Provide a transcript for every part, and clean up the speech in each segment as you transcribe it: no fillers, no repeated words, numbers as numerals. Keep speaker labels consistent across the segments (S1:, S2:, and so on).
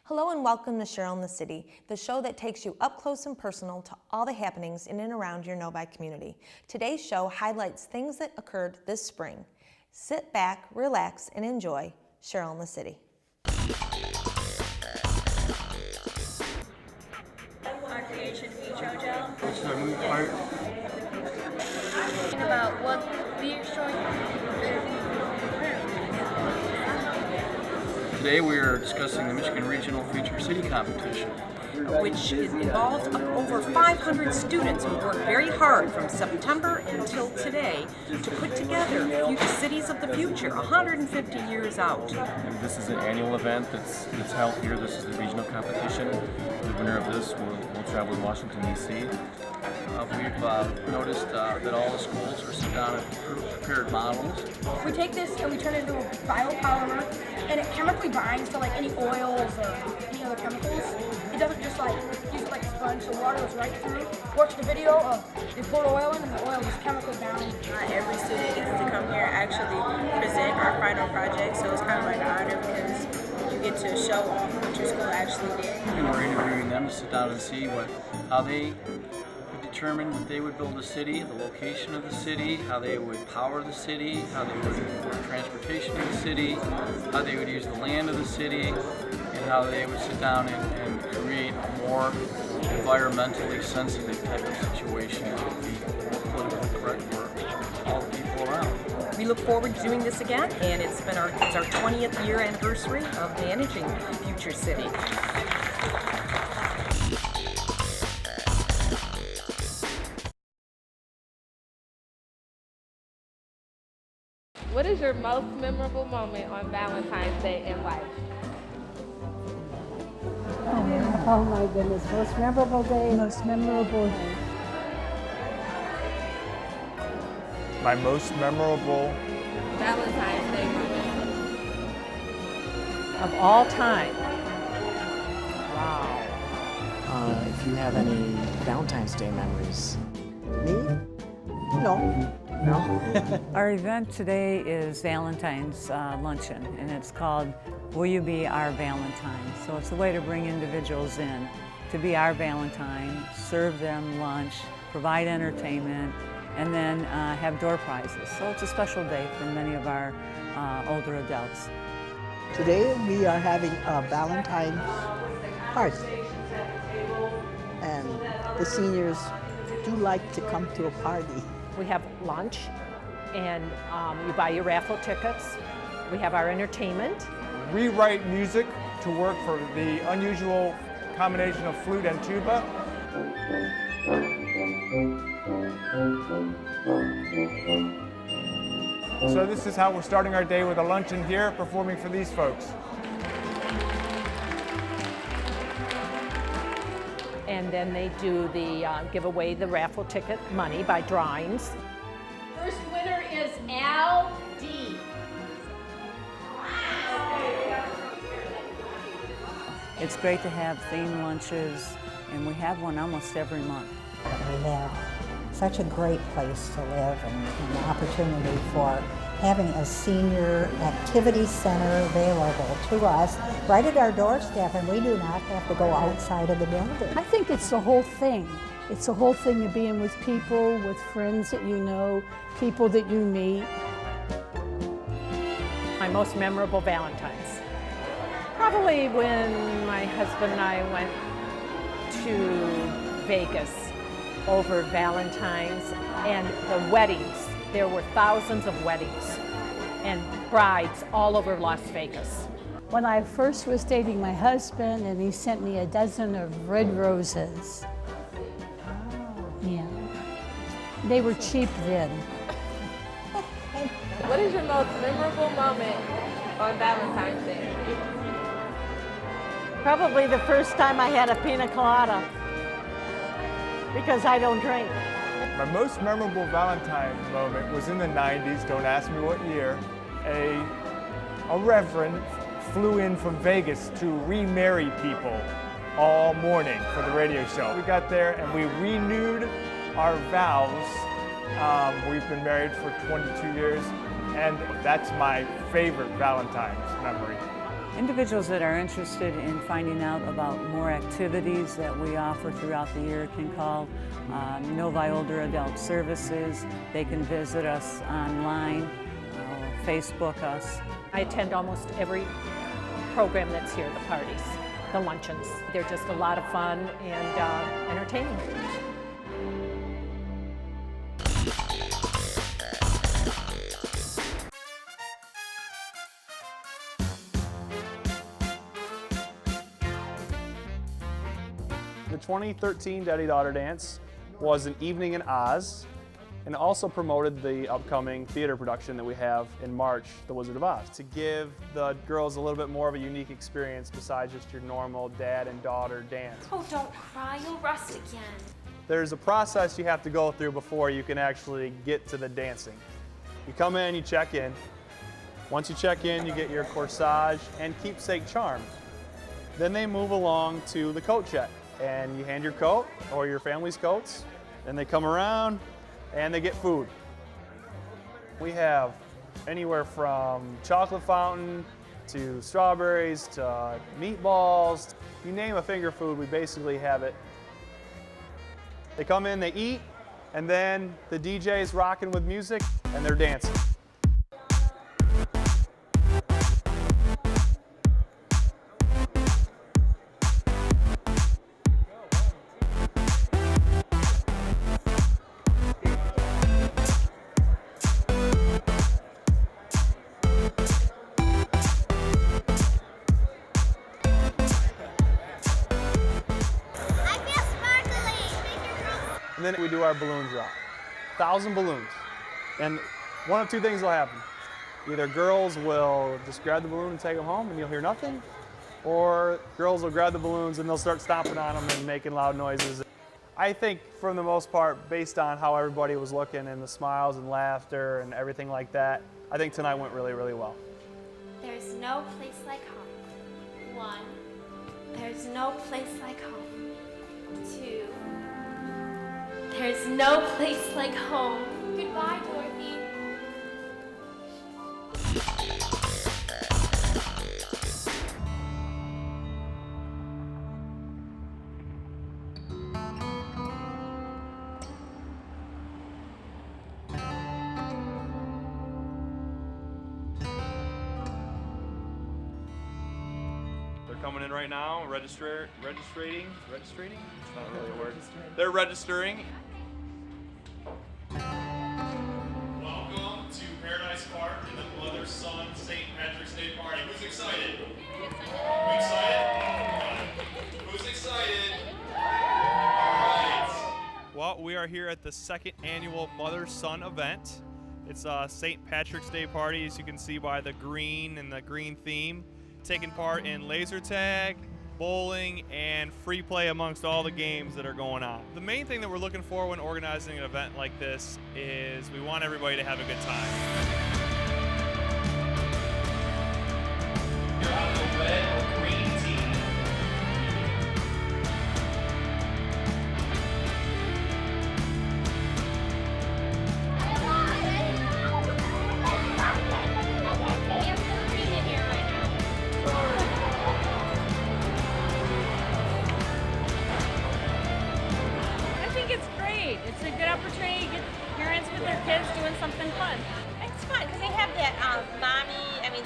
S1: Hello and welcome to Sheryl in the City, the show that takes you up close and personal to all the happenings in and around your Novi community. Today's show highlights things that occurred this spring. Sit back, relax, and enjoy Sheryl in the City.
S2: Our creation feature gel.
S3: This is our new part.
S2: Talking about what we're showing.
S3: Today we are discussing the Michigan Regional Future City Competition,
S4: which involved over 500 students who worked very hard from September until today to put together future cities of the future, 150 years out.
S5: And this is an annual event that's held here. This is the regional competition. The winner of this will travel to Washington, D.C.
S3: We've noticed that all the schools are sit down and prepared models.
S6: We take this and we turn it into a biopolymer, and it chemically binds to like any oils or any other chemicals. It doesn't just like use it like a sponge, so water goes right through. Watch the video of they pour oil in and the oil is chemically bound.
S2: Every student gets to come here and actually present our final project, so it's kind of like an honor because you get to show off what your school actually did.
S3: And we're interviewing them to sit down and see how they determined that they would build a city, the location of the city, how they would power the city, how they would work transportation in the city, how they would use the land of the city, and how they would sit down and create a more environmentally sensitive type of situation that would be more politically correct for all the people around.
S4: We look forward to doing this again, and it's our 20th year anniversary of managing Future City.
S7: What is your most memorable moment on Valentine's Day in life?
S8: Oh my goodness, most memorable day. Most memorable day.
S9: My most memorable
S7: Valentine's Day moment.
S10: Of all time. Wow.
S11: If you have any Valentine's Day memories.
S10: Me? No.
S11: No?
S10: Our event today is Valentine's Luncheon, and it's called Will You Be Our Valentine? So it's a way to bring individuals in to be our Valentine, serve them lunch, provide entertainment, and then have door prizes. So it's a special day for many of our older adults.
S12: Today we are having a Valentine's party, and the seniors do like to come to a party.
S10: We have lunch, and you buy your raffle tickets. We have our entertainment.
S9: We write music to work for the unusual combination of flute and tuba. So this is how we're starting our day with a luncheon here, performing for these folks.
S10: And then they do the give away the raffle ticket money by drawings.
S7: First winner is L.D.
S10: It's great to have themed lunches, and we have one almost every month.
S8: We have such a great place to live and the opportunity for having a senior activity center available to us right at our doorstep, and we do not have to go outside of the building.
S13: I think it's the whole thing. It's the whole thing of being with people, with friends that you know, people that you meet.
S10: My most memorable Valentine's. Probably when my husband and I went to Vegas over Valentine's and the weddings. There were thousands of weddings and brides all over Las Vegas.
S13: When I first was dating my husband, and he sent me a dozen of red roses. Yeah. They were cheap then.
S7: What is your most memorable moment on Valentine's Day?
S10: Probably the first time I had a pina colada, because I don't drink.
S9: My most memorable Valentine's moment was in the 90s, don't ask me what year. A reverend flew in from Vegas to remarry people all morning for the radio show. We got there and we renewed our vows. We've been married for 22 years, and that's my favorite Valentine's memory.
S10: Individuals that are interested in finding out about more activities that we offer throughout the year can call Novi Older Adult Services. They can visit us online, Facebook us.
S4: I attend almost every program that's here, the parties, the luncheons. They're just a lot of fun and entertaining.
S14: The 2013 Daddy-Daughter Dance was an evening in Oz, and also promoted the upcoming theater production that we have in March, The Wizard of Oz, to give the girls a little bit more of a unique experience besides just your normal dad and daughter dance.
S15: Oh, don't cry, you'll rust again.
S14: There's a process you have to go through before you can actually get to the dancing. You come in, you check in. Once you check in, you get your corsage and keepsake charm. Then they move along to the coat check, and you hand your coat or your family's coats, and they come around and they get food. We have anywhere from chocolate fountain to strawberries to meatballs. You name a finger food, we basically have it. They come in, they eat, and then the DJ is rocking with music and they're dancing. And then we do our balloon drop. 1,000 balloons. And one of two things will happen. Either girls will just grab the balloon and take them home and you'll hear nothing, or girls will grab the balloons and they'll start stomping on them and making loud noises. I think for the most part, based on how everybody was looking and the smiles and laughter and everything like that, I think tonight went really, really well.
S15: There's no place like home. 1. There's no place like home. 2. There's no place like home. Goodbye, Dorothy.
S14: They're coming in right now, registrating? It's not really a word. They're registering. Welcome to Paradise Park and the mother-son St. Patrick's Day party. Who's excited? Who's excited? Who's excited? All right. Well, we are here at the second annual mother-son event. It's a St. Patrick's Day party, as you can see by the green and the green theme. Taking part in laser tag, bowling, and free play amongst all the games that are going on. The main thing that we're looking for when organizing an event like this is we want everybody to have a good time. You're on the red or green team.
S16: It's a good opportunity to get parents with their kids doing something fun.
S17: It's fun because they have that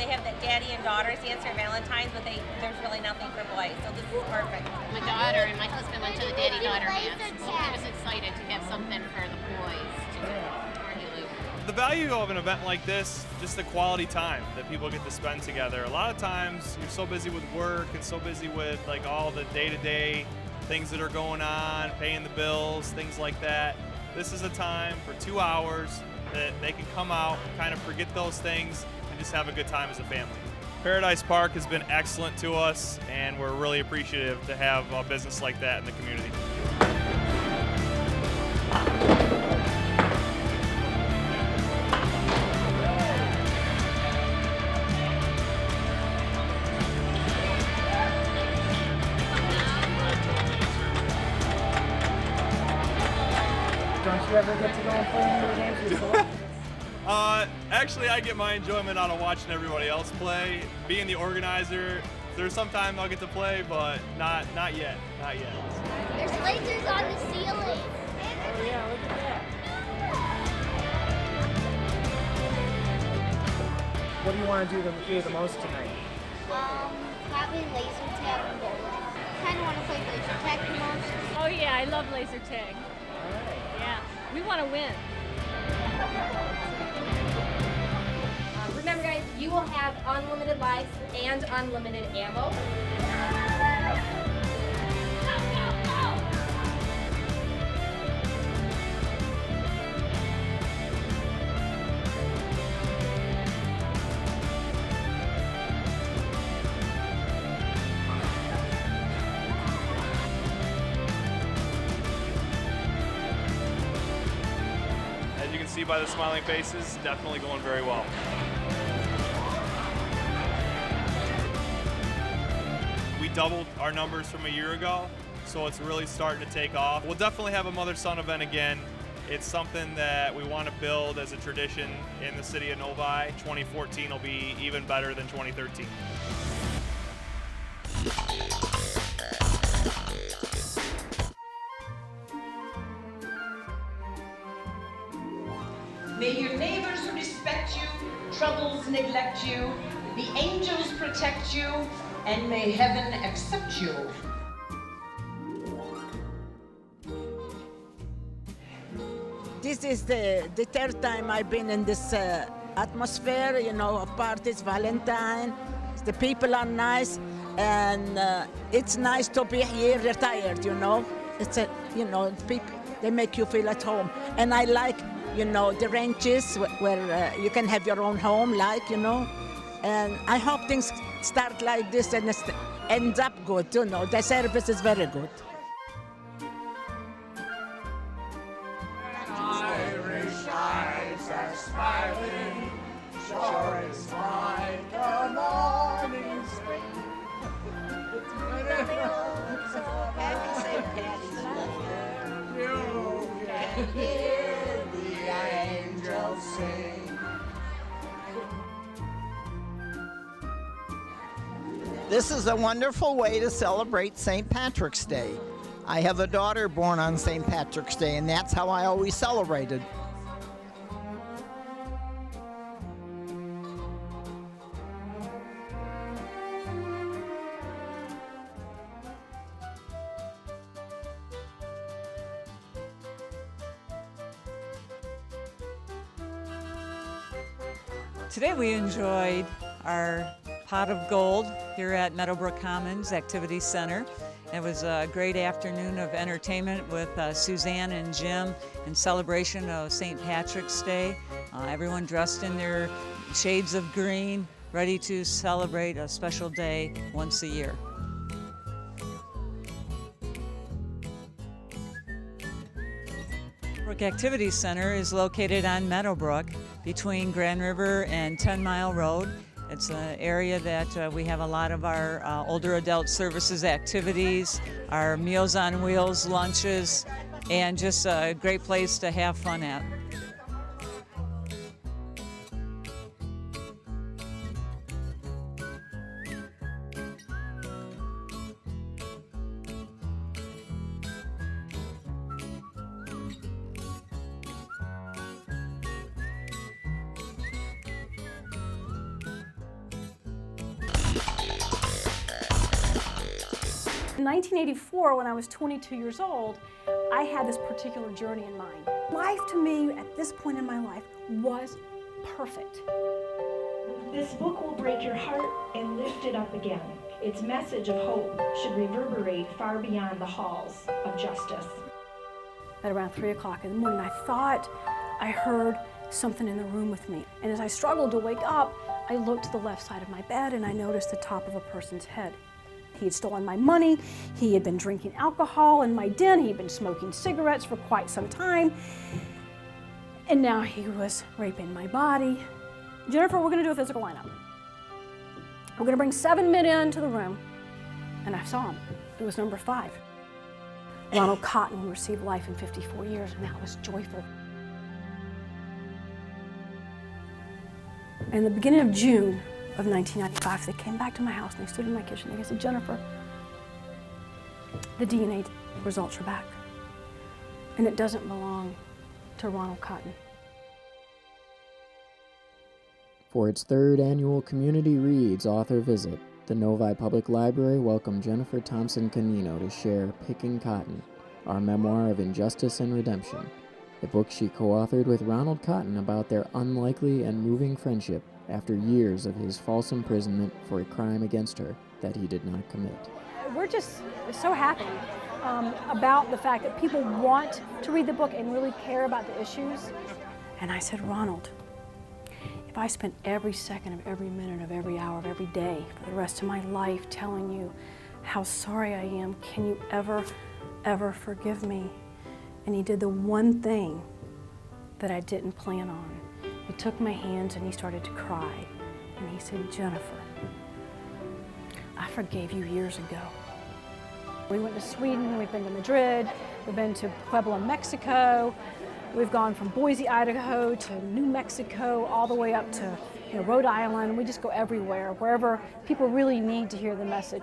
S17: they have that daddy and daughters dance for Valentine's, but there's really nothing for boys, so this is perfect.
S18: My daughter and my husband went to the daddy-daughter dance, so he was excited to have something for the boys to do.
S14: The value of an event like this, just the quality time that people get to spend together. A lot of times you're so busy with work and so busy with like all the day-to-day things that are going on, paying the bills, things like that. This is a time for 2 hours that they can come out, kind of forget those things, and just have a good time as a family. Paradise Park has been excellent to us, and we're really appreciative to have a business like that in the community.
S19: Don't you ever get to go and play any of the games yourself?
S14: Actually, I get my enjoyment out of watching everybody else play. Being the organizer, there's some time I'll get to play, but not yet. Not yet.
S15: There's lasers on the ceiling.
S14: Oh yeah, look at that.
S11: What do you want to do the most tonight?
S15: Probably laser tag and bowling. Kind of want to play laser tag the most.
S16: Oh yeah, I love laser tag.
S11: All right.
S16: Yeah, we want to win.
S19: Remember guys, you will have unlimited lives and unlimited ammo.
S14: As you can see by the smiling faces, definitely going very well. We doubled our numbers from a year ago, so it's really starting to take off. We'll definitely have a mother-son event again. It's something that we want to build as a tradition in the city of Novi. 2014 will be even better than 2013.
S20: May your neighbors respect you, troubles neglect you, the angels protect you, and may heaven accept you.
S12: This is the third time I've been in this atmosphere, you know, of parties, Valentine. The people are nice, and it's nice to be here retired, you know. It's a, you know, people, they make you feel at home. And I like, you know, the ranches where you can have your own home, like, you know. And I hope things start like this and it ends up good, you know. The service is very good.
S21: Irish eyes are smiling, sure is like a morning spring.
S12: Happy St. Patty's Day.
S21: You can hear the angels sing.
S22: This is a wonderful way to celebrate St. Patrick's Day. I have a daughter born on St. Patrick's Day, and that's how I always celebrated.
S10: Today we enjoyed our Pot of Gold here at Meadowbrook Commons Activity Center. It was a great afternoon of entertainment with Suzanne and Jim in celebration of St. Patrick's Day. Everyone dressed in their shades of green, ready to celebrate a special day once a year. Meadowbrook Activity Center is located on Meadowbrook between Grand River and 10 Mile Road. It's an area that we have a lot of our older adult services activities, our Meals on Wheels lunches, and just a great place to have fun at.
S6: In 1984, when I was 22 years old, I had this particular journey in mind. Life to me, at this point in my life, was perfect.
S23: This book will break your heart and lift it up again. Its message of hope should reverberate far beyond the halls of justice.
S6: At around 3 o'clock in the morning, I thought I heard something in the room with me. And as I struggled to wake up, I looked to the left side of my bed and I noticed the top of a person's head. He had stolen my money, he had been drinking alcohol in my den, he'd been smoking cigarettes for quite some time, and now he was raping my body. Jennifer, we're gonna do a physical lineup. We're gonna bring 7 men into the room, and I saw him. It was number 5. Ronald Cotton received life in 54 years, and that was joyful. In the beginning of June of 1995, they came back to my house and they stood in my kitchen and they said, Jennifer, the DNA results are back. And it doesn't belong to Ronald Cotton.
S11: For its third annual Community Reads author visit, the Novi Public Library welcomed Jennifer Thompson Canino to share Picking Cotton, our memoir of injustice and redemption, a book she co-authored with Ronald Cotton about their unlikely and moving friendship after years of his false imprisonment for a crime against her that he did not commit.
S6: We're just so happy about the fact that people want to read the book and really care about the issues. And I said, Ronald, if I spent every second of every minute of every hour of every day for the rest of my life telling you how sorry I am, can you ever forgive me? And he did the one thing that I didn't plan on. He took my hands and he started to cry. And he said, Jennifer, I forgave you years ago. We went to Sweden, we've been to Madrid, we've been to Puebla, Mexico. We've gone from Boise, Idaho to New Mexico, all the way up to Rhode Island. We just go everywhere, wherever people really need to hear the message.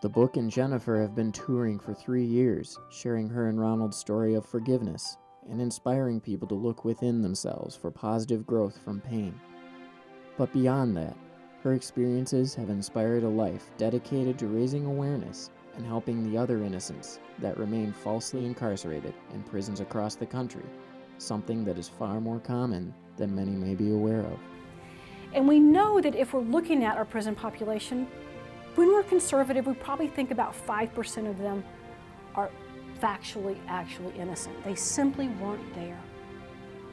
S11: The book and Jennifer have been touring for 3 years, sharing her and Ronald's story of forgiveness and inspiring people to look within themselves for positive growth from pain. But beyond that, her experiences have inspired a life dedicated to raising awareness and helping the other innocents that remain falsely incarcerated in prisons across the country, something that is far more common than many may be aware of.
S6: And we know that if we're looking at our prison population, when we're conservative, we probably think about 5% of them are factually, actually innocent. They simply weren't there.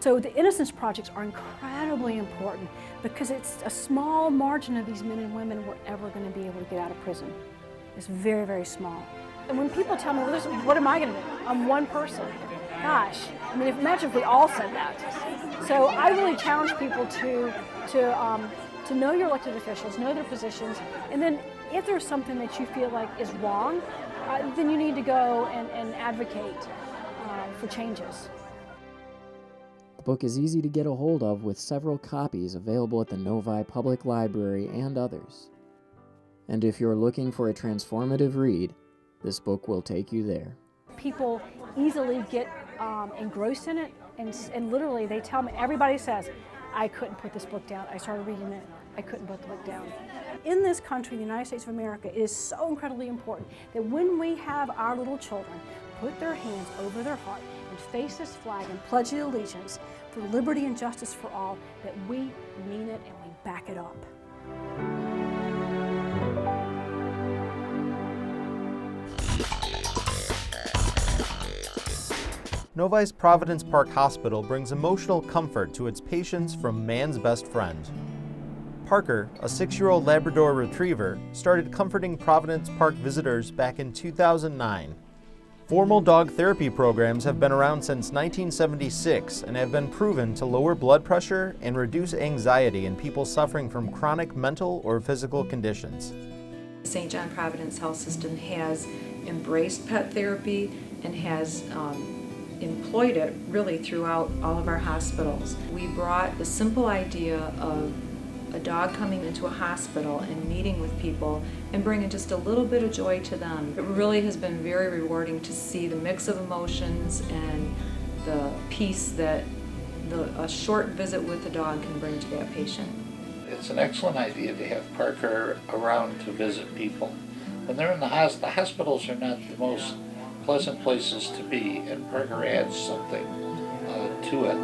S6: So the Innocence Projects are incredibly important because it's a small margin of these men and women we're ever going to be able to get out of prison. It's very, very small. And when people tell me, well, what am I going to do? I'm one person. Gosh, I mean, imagine if we all said that. So I really challenge people to know your elected officials, know their positions, and then if there's something that you feel like is wrong, then you need to go and advocate for changes.
S11: The book is easy to get a hold of with several copies available at the Novi Public Library and others. And if you're looking for a transformative read, this book will take you there.
S6: People easily get engrossed in it, and literally they tell me, everybody says, I couldn't put this book down. I started reading it, I couldn't put the book down. In this country, the United States of America, it is so incredibly important that when we have our little children put their hands over their heart and face this flag and pledge the allegiance for liberty and justice for all, that we mean it and we back it up.
S14: Novi's Providence Park Hospital brings emotional comfort to its patients from man's best friend. Parker, a 6-year-old Labrador Retriever, started comforting Providence Park visitors back in 2009. Formal dog therapy programs have been around since 1976 and have been proven to lower blood pressure and reduce anxiety in people suffering from chronic mental or physical conditions.
S1: St. John Providence Health System has embraced pet therapy and has employed it really throughout all of our hospitals. We brought the simple idea of a dog coming into a hospital and meeting with people and bringing just a little bit of joy to them. It really has been very rewarding to see the mix of emotions and the peace that a short visit with the dog can bring to that patient.
S2: It's an excellent idea to have Parker around to visit people. When they're in the hospitals are not the most pleasant places to be, and Parker adds something to it.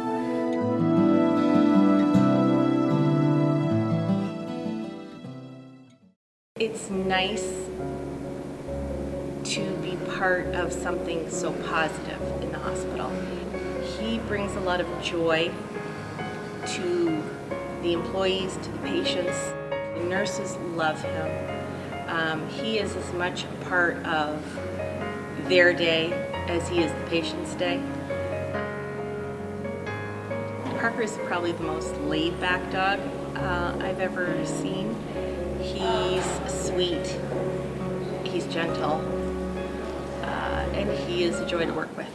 S5: It's nice to be part of something so positive in the hospital. He brings a lot of joy to the employees, to the patients. The nurses love him. He is as much a part of their day as he is the patient's day. Parker is probably the most laid-back dog I've ever seen. He's sweet, he's gentle, and he is a joy to work with.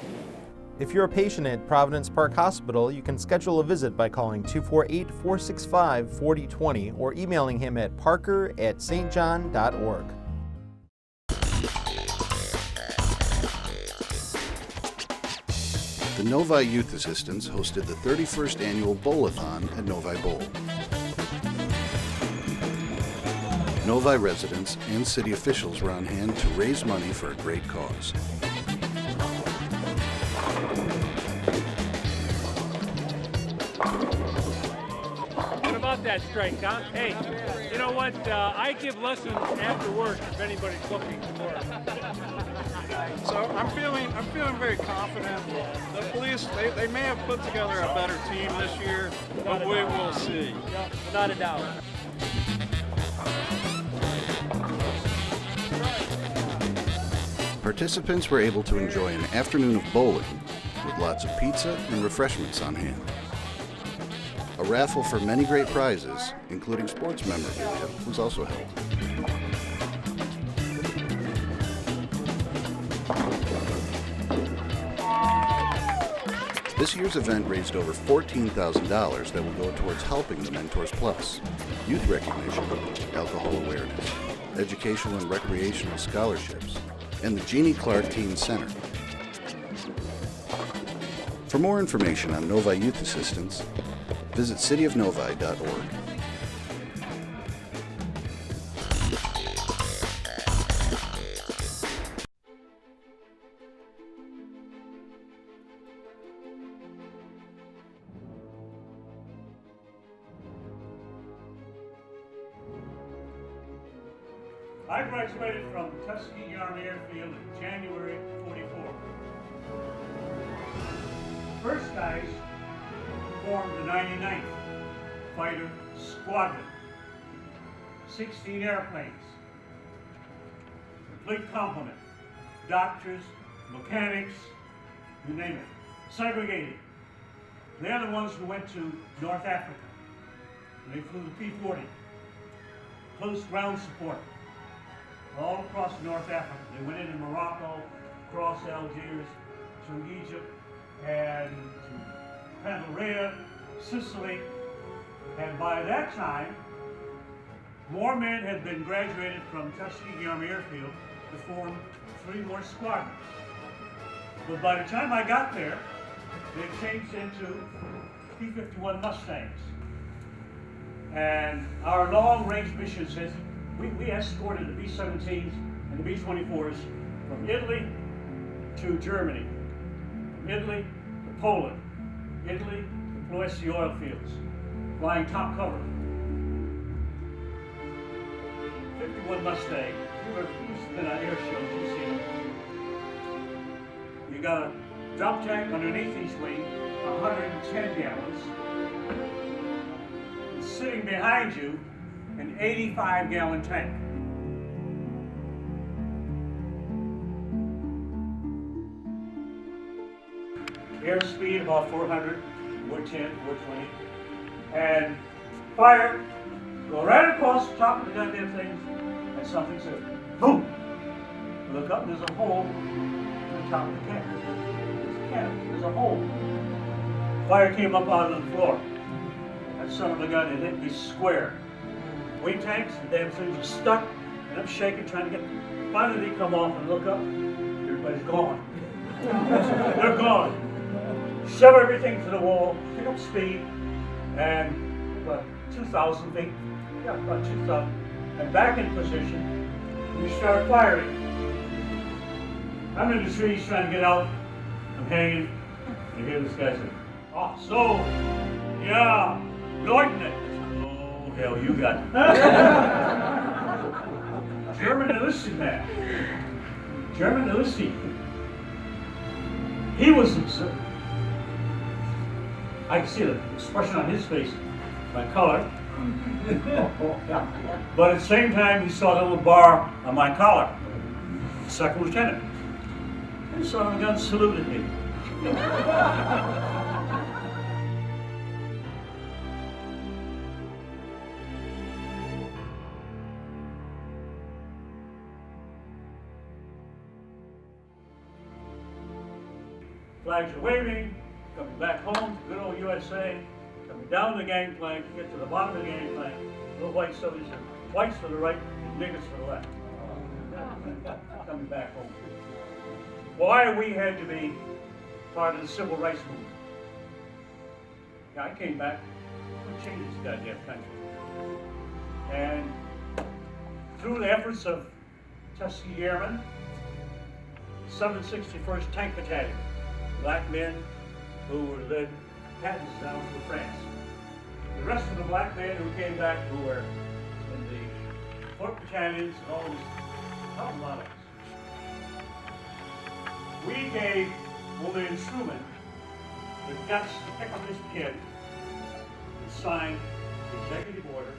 S14: If you're a patient at Providence Park Hospital, you can schedule a visit by calling 248-465-4020 or emailing him at parker@stjohn.org.
S3: The Novi Youth Assistants hosted the 31st annual Bowl-a-thon at Novi Bowl. Novi residents and city officials were on hand to raise money for a great cause.
S8: What about that strike, huh? Hey, you know what? I give lessons after work if anybody's looking for it.
S13: So I'm feeling very confident. The police, they may have put together a better team this year, but we will see.
S8: Yeah, without a doubt.
S3: Participants were able to enjoy an afternoon of bowling with lots of pizza and refreshments on hand. A raffle for many great prizes, including sports memorabilia, was also held. This year's event raised over $14,000 that will go towards helping the Mentors Plus, youth recognition, alcohol awareness, educational and recreational scholarships, and the Jeannie Clark Teen Center. For more information on Novi Youth Assistance, visit cityofnovi.org.
S8: I graduated from Tuskegee Army Airfield in January '44. First guys formed the 99th Fighter Squadron. 16 airplanes, complete complement, doctors, mechanics, you name it, segregated. They're the ones who went to North Africa. They flew the P-40, close ground support, all across North Africa. They went into Morocco, across Algiers, to Egypt, and to Pantelleria, Sicily. And by that time, more men had been graduated from Tuskegee Army Airfield to form 3 more squadrons. But by the time I got there, they changed into P-51 Mustangs. And our long-range missions, we escorted the B-17s and the B-24s from Italy to Germany, from Italy to Poland, Italy to Ploesti oil fields, flying top cover. 51 Mustang. You've been on air shows, you've seen them. You got a drop tank underneath each wing, 110 gallons. And sitting behind you, an 85-gallon tank. Airspeed about 400, 410, 420. And fire, go right across the top of the goddamn things, and something says, boom! Look up and there's a hole in the top of the cannon. There's a cannon, there's a hole. Fire came up out of the floor. That son of a gun, it hit me square. Wing tanks, the damn things are stuck, and I'm shaking, trying to get, finally they come off and look up, everybody's gone. They're gone. Shove everything to the wall, pick up speed, and about 2,000 feet, yeah, about 2,000, and back in position, and we start firing. I'm in the trees trying to get out, I'm hanging, and I hear this guy say, "Oh, so, yeah, Leutnant." Oh, hell, you got it. German enlisted man. German enlisted. He was, I can see the expression on his face, my color. But at the same time, he saw the little bar on my collar, second lieutenant. And the son of a gun saluted me. flags are waving, coming back home to good old USA, coming down the gangplank, get to the bottom of the gangplank, little white soldiers, whites to the right, and niggers to the left. Coming back home. Why we had to be part of the civil rights movement. I came back, we changed this goddamn country. And through the efforts of Tuskegee Airmen, 761st Tank Battalion, black men who were led patents down for France. The rest of the black men who came back who were in the foot battalions and all this, a lot of us. We gave William Truman the guts to pick up his pen and sign Executive Order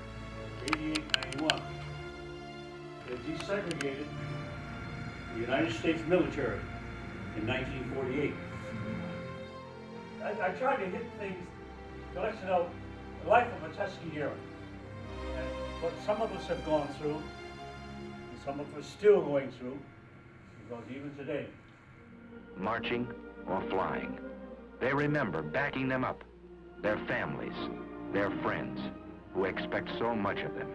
S8: 8891 that desegregated the United States military in 1948. I tried to hit things to let you know the life of a Tuskegee Airman and what some of us have gone through and some of us still going through, because even today.
S4: Marching or flying, they remember backing them up, their families, their friends, who expect so much of them,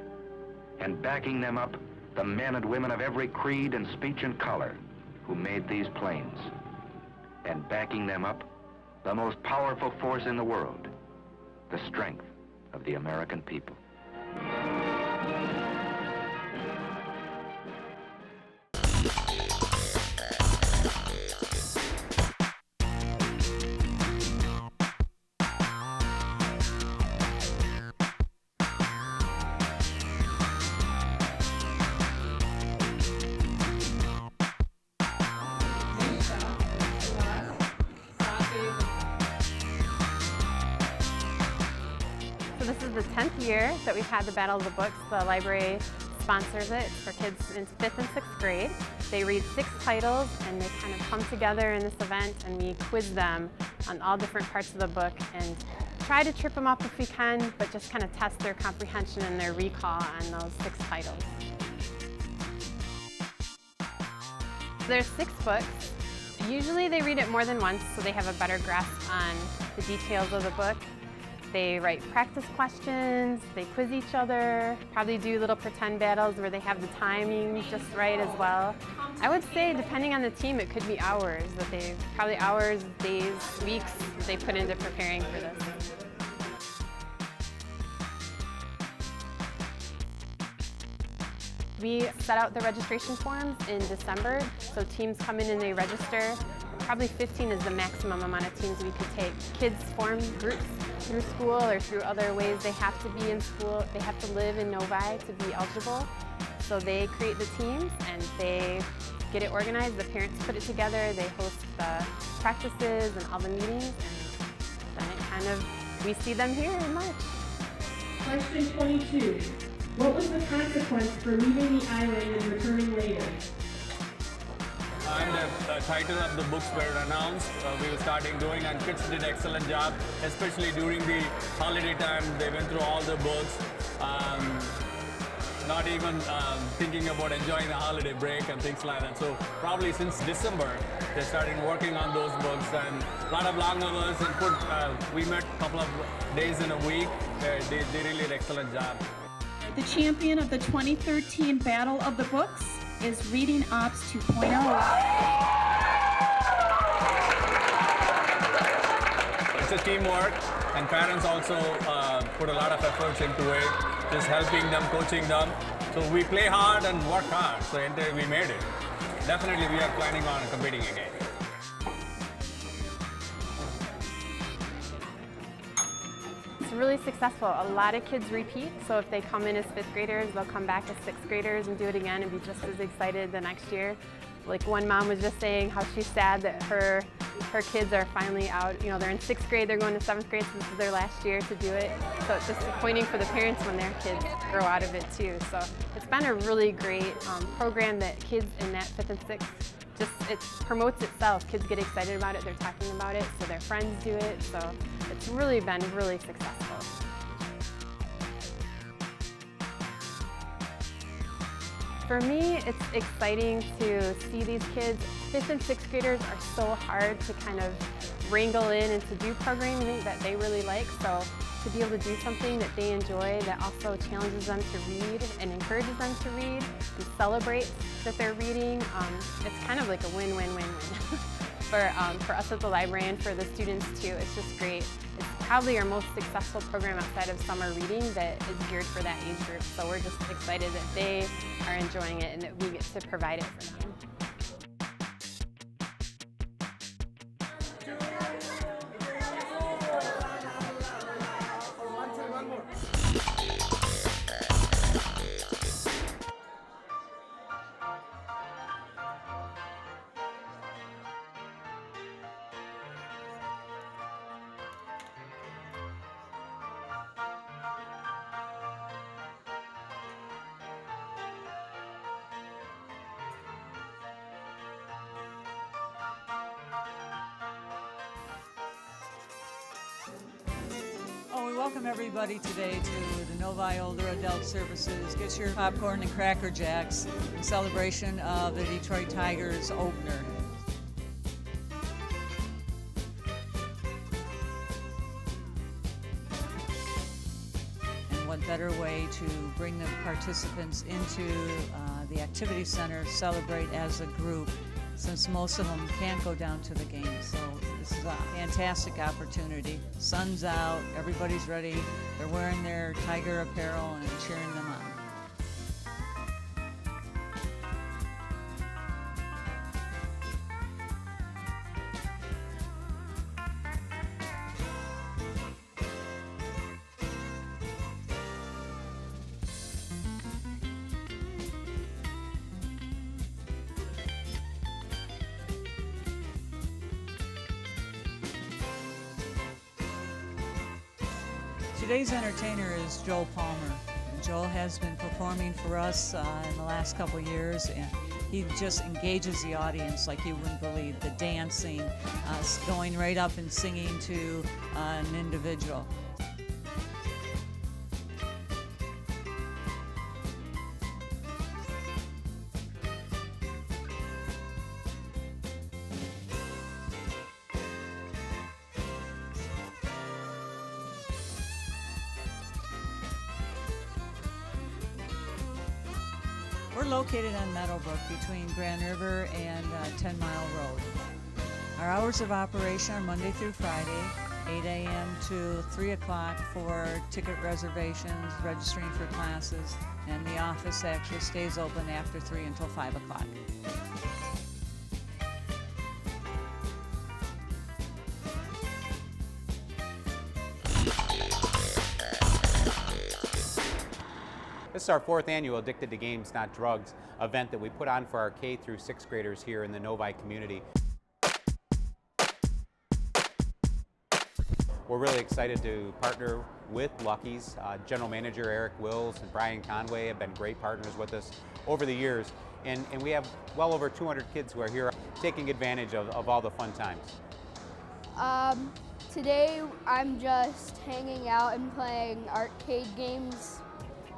S4: and backing them up, the men and women of every creed and speech and color who made these planes, and backing them up, the most powerful force in the world, the strength of the American people.
S7: So this is the 10th year that we've had the Battle of the Books. The library sponsors it. It's for kids in 5th and 6th grade. They read 6 titles and they kind of come together in this event and we quiz them on all different parts of the book and try to trip them up if we can, but just kind of test their comprehension and their recall on those 6 titles. There's 6 books. Usually they read it more than once so they have a better grasp on the details of the book. They write practice questions, they quiz each other, probably do little pretend battles where they have the timing just right as well. I would say depending on the team it could be hours, probably hours, days, weeks that they put into preparing for this. We set out the registration forms in December, so teams come in and they register. Probably 15 is the maximum amount of teams we could take. Kids form groups through school or through other ways. They have to be in school, they have to live in Novi to be eligible. So they create the teams and they get it organized. The parents put it together, they host the practices and all the meetings, and then it kind of, we see them here in March.
S9: Question 22. What was the consequence for leaving the island and returning later?
S24: And the title of the books were announced. We were starting doing, and kids did an excellent job, especially during the holiday time. They went through all the books, not even thinking about enjoying the holiday break and things like that. So probably since December, they started working on those books, and a lot of long hours and we met a couple of days in a week. They really did an excellent job.
S9: The champion of the 2013 Battle of the Books is Reading Ops 2.0.
S24: It's a teamwork, and parents also put a lot of efforts into it, just helping them, coaching them. So we play hard and work hard, so we made it. Definitely we are planning on competing again.
S7: It's really successful. A lot of kids repeat, so if they come in as 5th graders, they'll come back as 6th graders and do it again and be just as excited the next year. Like one mom was just saying how she's sad that her kids are finally out. You know, they're in 6th grade, they're going to 7th grade, so this is their last year to do it. So it's just disappointing for the parents when their kids grow out of it too. So it's been a really great program that kids in that 5th and 6th, it promotes itself. Kids get excited about it, they're talking about it, so their friends do it. So it's really been really successful. For me, it's exciting to see these kids. 5th and 6th graders are so hard to kind of wrangle in and to do programming that they really like. So to be able to do something that they enjoy that also challenges them to read and encourages them to read and celebrates that they're reading, it's kind of like a win-win-win-win. For us at the library and for the students too, it's just great. It's probably our most successful program outside of summer reading that is geared for that age group. So we're just excited that they are enjoying it and that we get to provide it for them.
S10: We welcome everybody today to the Novi Older Adult Services. Get your popcorn and Cracker Jacks in celebration of the Detroit Tigers opener. And what better way to bring the participants into the activity center, celebrate as a group, since most of them can't go down to the game. So this is a fantastic opportunity. Sun's out, everybody's ready. They're wearing their Tiger apparel and cheering them on. Today's entertainer is Joel Palmer. Joel has been performing for us in the last couple years, and he just engages the audience like you wouldn't believe. The dancing, going right up and singing to an individual. We're located on Meadowbrook between Grand River and 10 Mile Road. Our hours of operation are Monday through Friday, 8 a.m. to 3 o'clock for ticket reservations, registering for classes, and the office actually stays open after 3 until 5 o'clock.
S15: This is our 4th annual Addicted to Games, Not Drugs event that we put on for our K through 6th graders here in the Novi community. We're really excited to partner with Lucky's. General Manager Eric Wills and Brian Conway have been great partners with us over the years. And we have well over 200 kids who are here taking advantage of all the fun times.
S16: Today I'm just hanging out and playing arcade games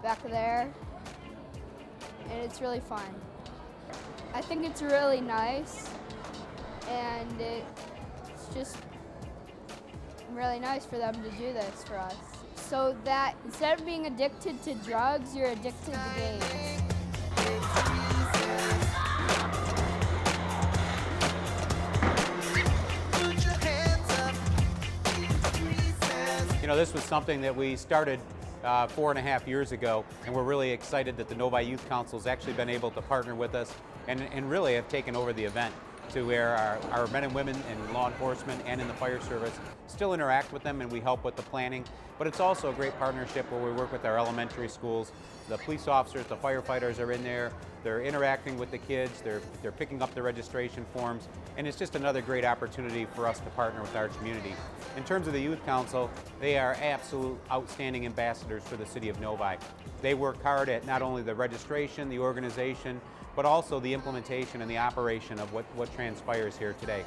S16: back there, and it's really fun. I think it's really nice, and it's just really nice for them to do this for us. So that instead of being addicted to drugs, you're addicted to games.
S15: You know, this was something that we started 4.5 years ago, and we're really excited that the Novi Youth Council has actually been able to partner with us and really have taken over the event to where our men and women in law enforcement and in the fire service still interact with them, and we help with the planning. But it's also a great partnership where we work with our elementary schools. The police officers, the firefighters are in there, they're interacting with the kids, they're picking up the registration forms, and it's just another great opportunity for us to partner with our community. In terms of the Youth Council, they are absolute outstanding ambassadors for the city of Novi. They work hard at not only the registration, the organization, but also the implementation and the operation of what transpires here today.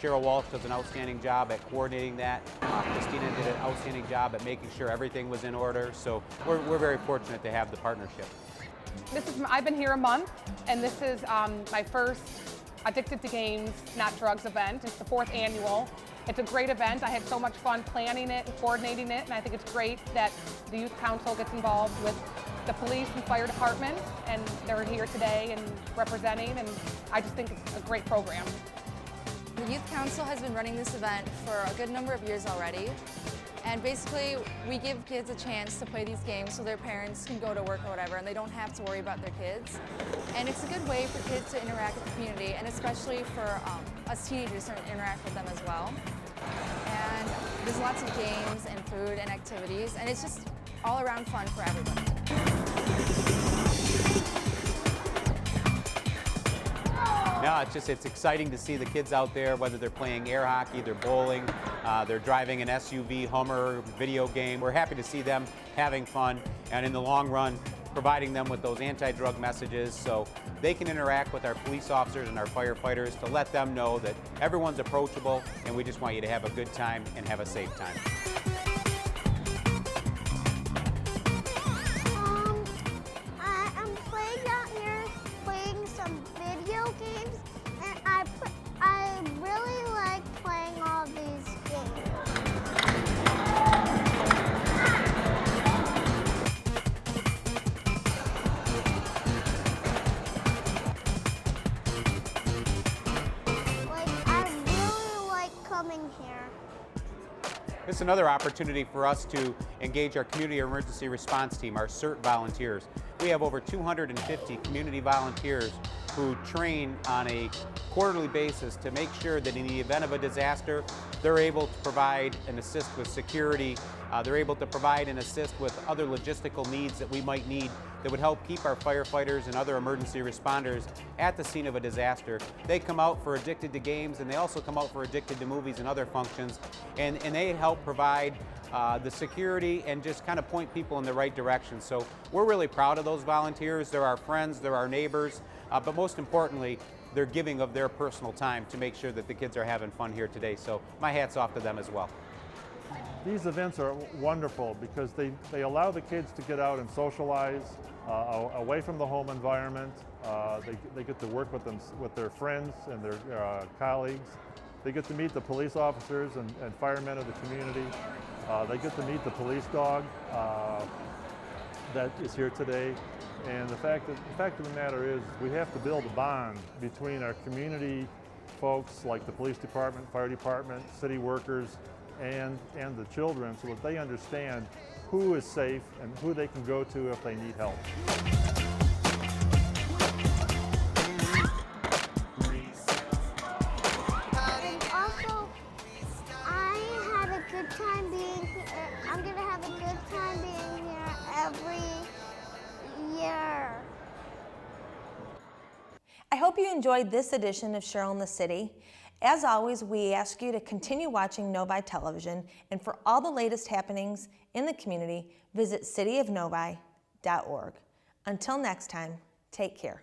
S15: Sheryl Walsh does an outstanding job at coordinating that. Christina did an outstanding job at making sure everything was in order. So we're very fortunate to have the partnership.
S17: I've been here a month, and this is my first Addicted to Games, Not Drugs event. It's the 4th annual. It's a great event. I had so much fun planning it and coordinating it, and I think it's great that the Youth Council gets involved with the police and fire department, and they're here today and representing, and I just think it's a great program.
S18: The Youth Council has been running this event for a good number of years already. And basically, we give kids a chance to play these games so their parents can go to work or whatever, and they don't have to worry about their kids. And it's a good way for kids to interact with the community, and especially for us teenagers to interact with them as well. And there's lots of games and food and activities, and it's just all around fun for everybody.
S15: No, it's exciting to see the kids out there, whether they're playing air hockey, they're bowling, they're driving an SUV, Hummer, video game. We're happy to see them having fun, and in the long run, providing them with those anti-drug messages so they can interact with our police officers and our firefighters to let them know that everyone's approachable, and we just want you to have a good time and have a safe time.
S19: I'm playing out here, playing some video games, and I really like playing all these games. I really like coming here.
S15: This is another opportunity for us to engage our community emergency response team, our CERT volunteers. We have over 250 community volunteers who train on a quarterly basis to make sure that in the event of a disaster, they're able to provide and assist with security. They're able to provide and assist with other logistical needs that we might need that would help keep our firefighters and other emergency responders at the scene of a disaster. They come out for Addicted to Games, and they also come out for Addicted to Movies and other functions, and they help provide the security and just kind of point people in the right direction. So we're really proud of those volunteers. They're our friends, they're our neighbors, but most importantly, they're giving of their personal time to make sure that the kids are having fun here today. So my hat's off to them as well.
S20: These events are wonderful because they allow the kids to get out and socialize away from the home environment. They get to work with their friends and their colleagues. They get to meet the police officers and firemen of the community. They get to meet the police dog that is here today. And the fact of the matter is we have to build a bond between our community folks like the police department, fire department, city workers, and the children so that they understand who is safe and who they can go to if they need help.
S19: And also, I had a good time being here. I'm going to have a good time being here every year.
S25: I hope you enjoyed this edition of Sheryl in the City. As always, we ask you to continue watching Novi Television, and for all the latest happenings in the community, visit cityofnovi.org. Until next time, take care.